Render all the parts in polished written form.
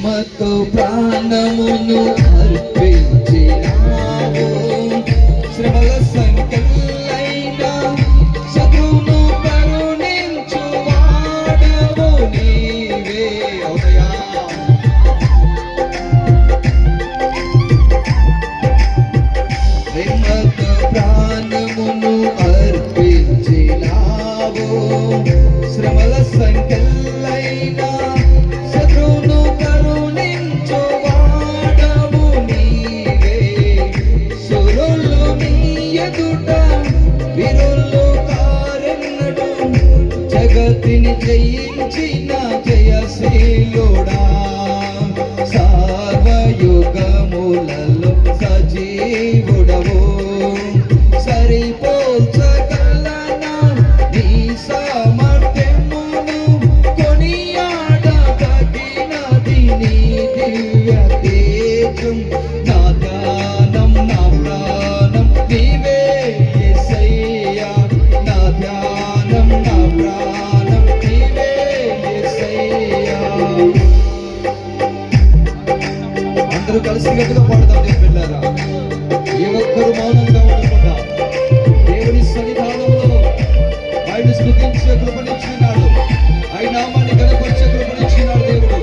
ప్రేమతో ప్రాణమును అర్పించినావు. శ్రమల సంఖ్యలైనా శత్రువును కరుణించు వాడవు నీవే. అవునయ్యా, ప్రేమతో ప్రాణమును అర్పించినావు. శ్రమల సంఖ్యలైనా శత్రువును కరుణించు వాడవు నీవే. సురులు నీ ఎదుట విరులు కారెన్నడు, జగతిని జయించిన జయశీలుడా. సర్వయుగములలో సజీవుడవు, సరిపోల్చగలనా నీ సామర్థ్యమును, కొనియాడదగినది నీ దివ్య తేజం. నా ధ్యానం నా ప్రాణం నీవే యేసయ్యా, నా ధ్యానం నా ప్రాణం నీవే యేసయ్యా. అందరూ కలిసి గట్టిగా పాడదాం పిల్లరా. ఏ ఒక్కరు మౌనంగా ఉండకుండా దేవుని సన్నిధానంలో ఆయన స్తుతించే కృపనిచ్చినాడు, ఆయన నామాన్ని గణపరిచే కృపనిచ్చినాడు దేవుడు.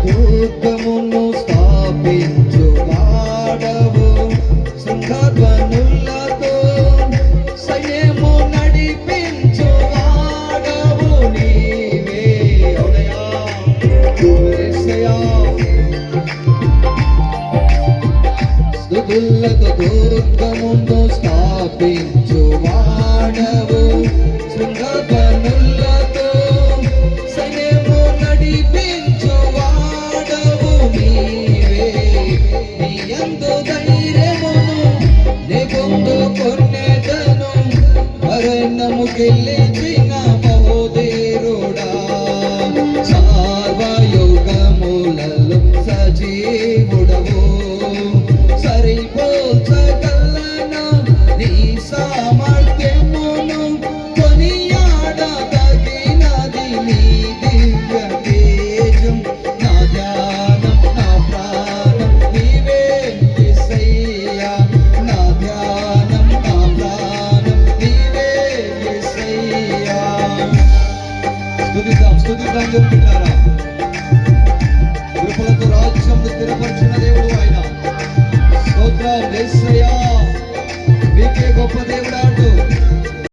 దుర్గమును స్థాపించు వాడవు, శంఖధ్వనులతో సైన్యము నడిపించు వాడవు నీవే. అవునయ్యా, యేసయ్యా, స్తుతులతో దుర్గమును స్థాపించు వాడవు, శృంగధ్వనులతో సైన్యము నడిపించు వాడవు నీవే. నీ యందు ధైర్యమును నీ పొందుకొన్నెదను, మరణము గెలిచిన మహోదీరుడా. సర్వయుగములలో సజీవుడవు, సరిపోల్చగలనా నీ సామర్థ్యమును, కొనియాడదగినది నీ దివ్య తేజం. నా ధ్యానం నా ప్రాణం నీవే యేసయ్యా, నా ధ్యానం నా ప్రాణం నీవే యేసయ్యా. స్తుతిద్దాం స్తుతిద్దాం చెప్తున్నారా. కృపలతో రాజ్యం స్థిరపరిచిన దేవుడు ఆయన. స్తోత్రం యేసయ్యా, మీకే గొప్ప దేవుడా.